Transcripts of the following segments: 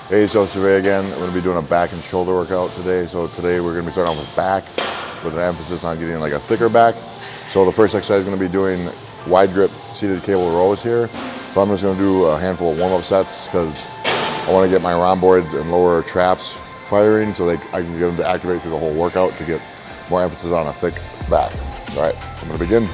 Hey, so Survey again. I'm going to be doing a back and shoulder workout today. So today we're going to be starting off with back with an emphasis on getting like a thicker back. So the first exercise is going to be doing wide grip seated cable rows here. So I'm just going to do a handful of warm-up sets because I want to get my rhomboids and lower traps firing so I can get them to activate through the whole workout to get more emphasis on a thick back. All right, I'm going to begin.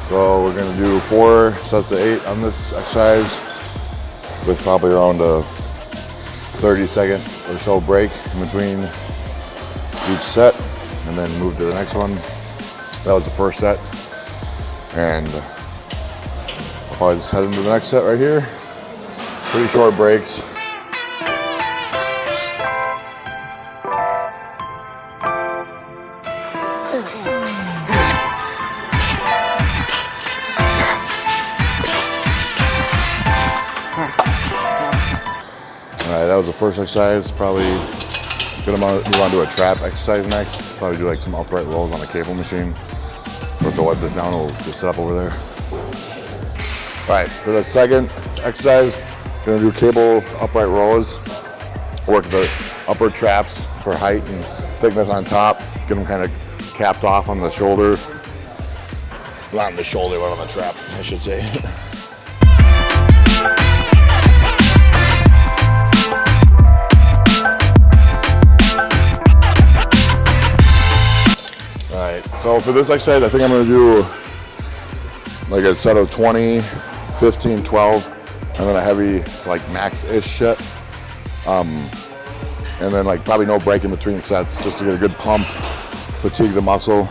So we're going to do 4 sets of 8 on this exercise with probably around a 30-second or so break in between each set, and then move to the next one. That was the first set, and I'll probably just head into the next set right here. Pretty short breaks. Alright, that was the first exercise. Probably gonna move on to a trap exercise next. Probably do like some upright rolls on a cable machine. Put the wedges down, we'll just set up over there. Alright, for the second exercise, gonna do cable upright rows. Work the upper traps for height and thickness on top. Get them kind of capped off on the shoulder. Not on the shoulder, but on the trap, I should say. Alright, so for this exercise, I think I'm going to do like a set of 20, 15, 12, and then a heavy, like max-ish set. And then like probably no break in between sets, just to get a good pump, fatigue the muscle.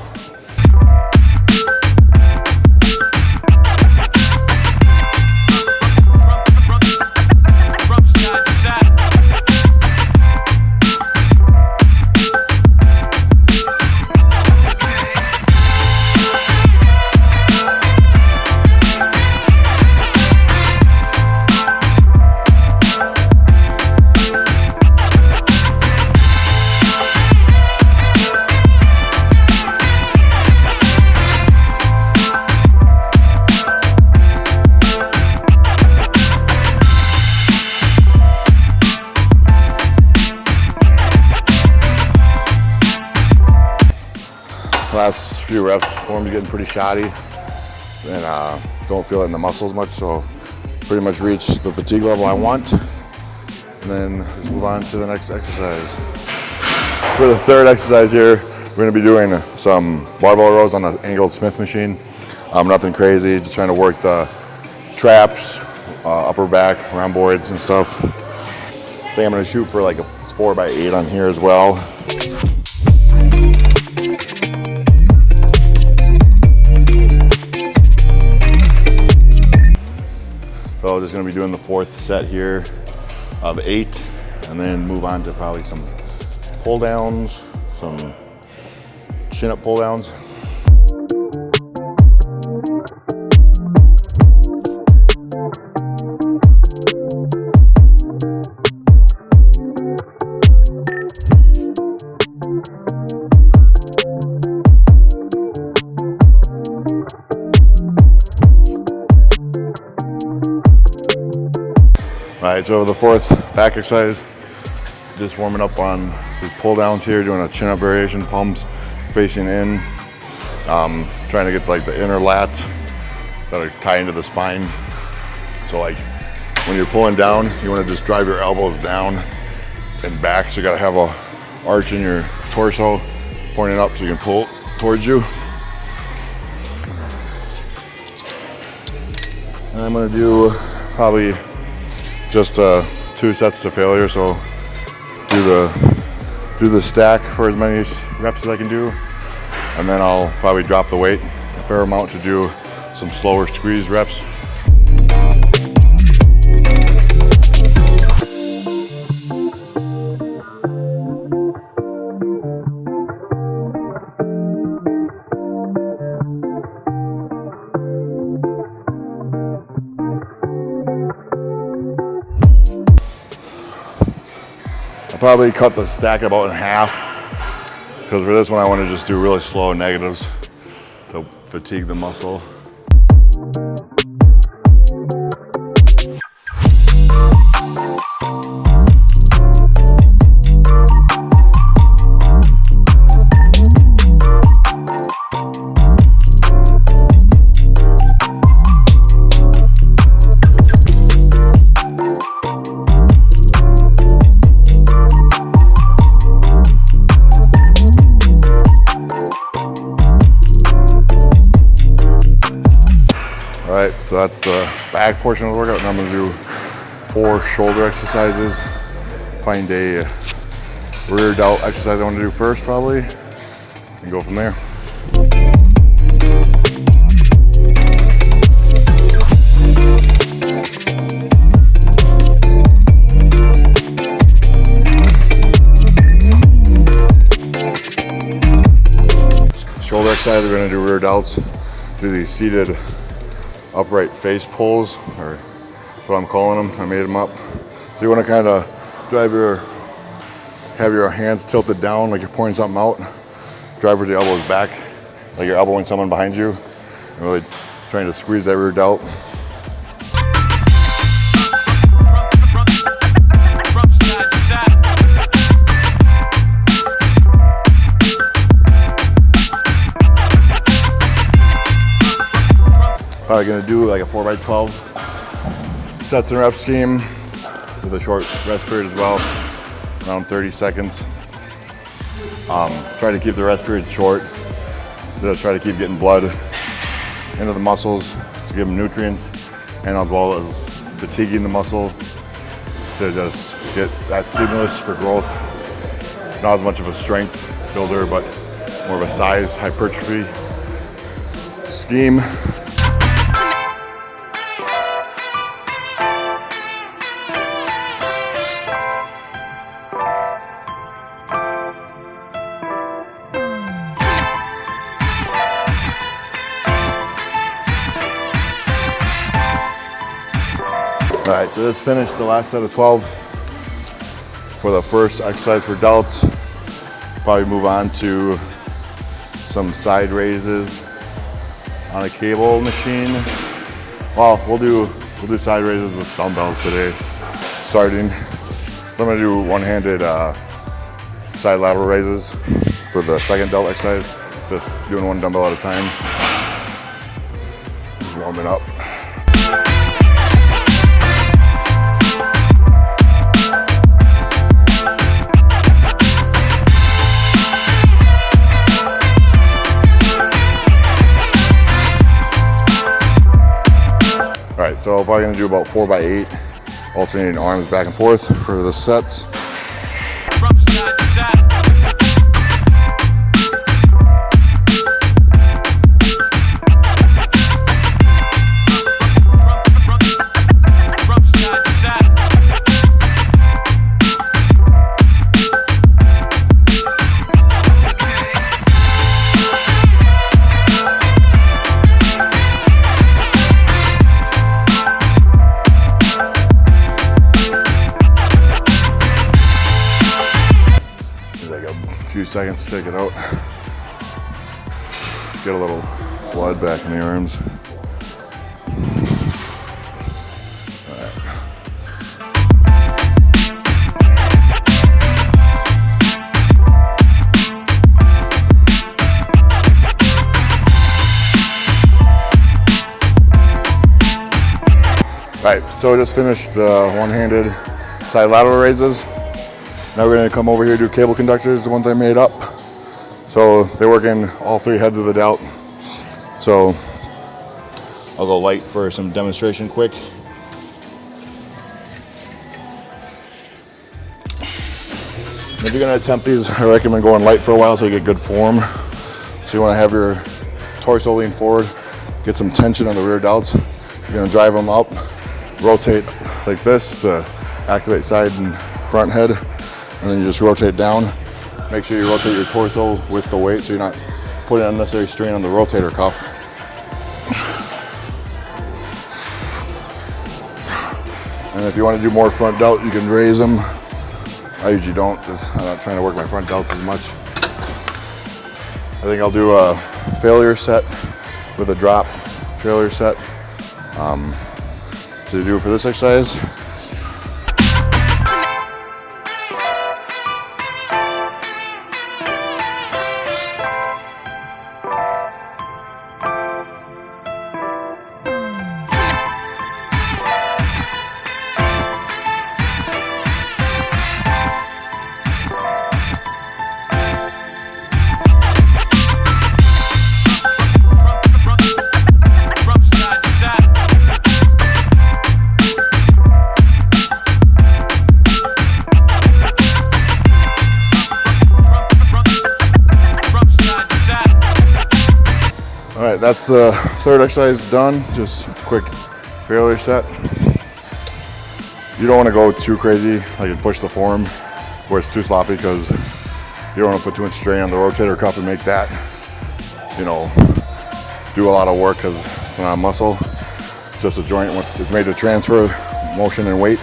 Last few reps, form's getting pretty shoddy, and don't feel it in the muscles much, so pretty much reached the fatigue level I want. And then let's move on to the next exercise. For the third exercise here, we're going to be doing some barbell rows on an angled Smith machine. Nothing crazy, just trying to work the traps, upper back, rhomboids and stuff. I think I'm going to shoot for like a 4x8 on here as well. So just going to be doing the fourth set here of 8, and then move on to probably some pull downs, some chin up pull downs. Alright, so the fourth back exercise, just warming up on these pull downs here, doing a chin up variation, palms facing in, trying to get like the inner lats that are tied into the spine. So like when you're pulling down, you want to just drive your elbows down and back, so you got to have a arch in your torso pointing up so you can pull towards you. And I'm going to do probably just 2 sets to failure, so do the stack for as many reps as I can do, and then I'll probably drop the weight a fair amount to do some slower squeeze reps. probably cut the stack about in half, because for this one I want to just do really slow negatives to fatigue the muscle. Alright, so that's the back portion of the workout. Now I'm going to do 4 shoulder exercises. Find a rear delt exercise I want to do first probably, and go from there. Shoulder exercise, we're going to do rear delts. Do these seated upright face pulls, or that's what I'm calling them. I made them up. So you want to kind of have your hands tilted down like you're pouring something out. Drive with the elbows back, like you're elbowing someone behind you. And really trying to squeeze that rear delt. Probably gonna do like a 4x12 sets and reps scheme with a short rest period as well, around 30 seconds. Try to keep the rest period short. Just try to keep getting blood into the muscles to give them nutrients, and as well as fatiguing the muscle to just get that stimulus for growth. Not as much of a strength builder, but more of a size hypertrophy scheme. All right, so let's finish the last set of 12 for the first exercise for delts. Probably move on to some side raises on a cable machine. Well, we'll do side raises with dumbbells today, starting. I'm gonna do one-handed side lateral raises for the second delt exercise. Just doing one dumbbell at a time. Just warming up. All right, so I'm probably gonna do about 4x8, alternating arms back and forth for the sets. Few seconds to shake it out. Get a little blood back in the arms. All right, so I just finished one-handed side lateral raises. Now we're going to come over here and do cable conductors, the ones I made up. So they work in all 3 heads of the delt. So I'll go light for some demonstration quick. If you're going to attempt these, I recommend going light for a while so you get good form. So you want to have your torso lean forward, get some tension on the rear delts. You're going to drive them up, rotate like this to activate side and front head. And then you just rotate down. Make sure you rotate your torso with the weight so you're not putting unnecessary strain on the rotator cuff. And if you want to do more front delt, you can raise them I usually don't, because I'm not trying to work my front delts as much. I think I'll do a failure set with a drop failure set to do for this exercise. All right, that's the third exercise done. Just a quick failure set. You don't want to go too crazy, like and push the form where it's too sloppy, because you don't want to put too much strain on the rotator cuff and make that, you know, do a lot of work, because it's not a muscle. It's just a joint. It's made to transfer motion and weight.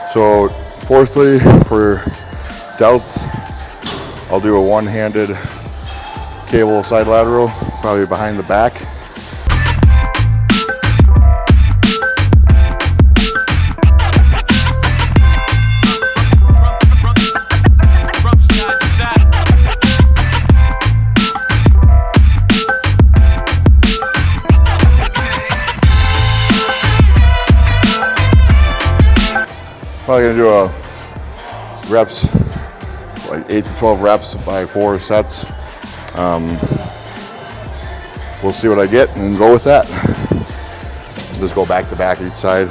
So fourthly, for delts, I'll do a one-handed cable side lateral, probably behind the back. Probably gonna do a reps, like 8 to 12 reps by 4 sets. We'll see what I get and go with that. Just go back to back each side.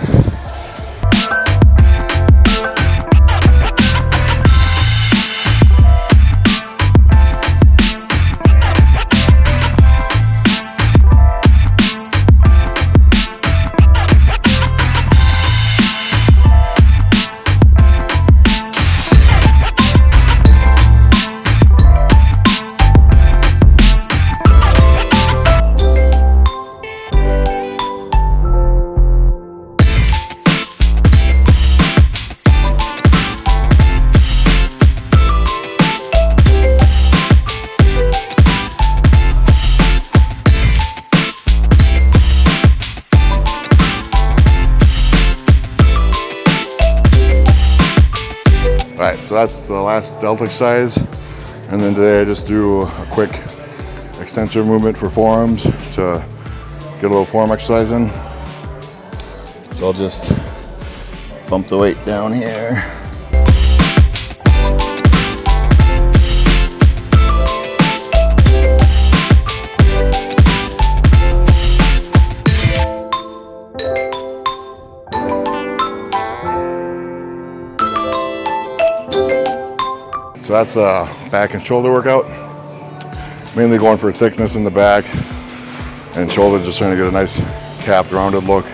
Alright, so that's the last delt exercise, and then today I just do a quick extensor movement for forearms to get a little forearm exercise in. So I'll just bump the weight down here. So that's a back and shoulder workout. Mainly going for thickness in the back and shoulder, just trying to get a nice capped, rounded look.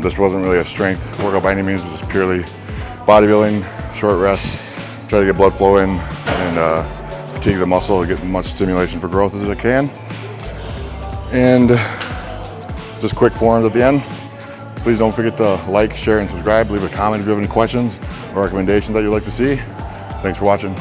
This wasn't really a strength workout by any means, it was just purely bodybuilding, short rests, try to get blood flow in and fatigue the muscle, get as much stimulation for growth as I can. And just quick forearms at the end. Please don't forget to like, share, and subscribe. Leave a comment if you have any questions or recommendations that you'd like to see. Thanks for watching.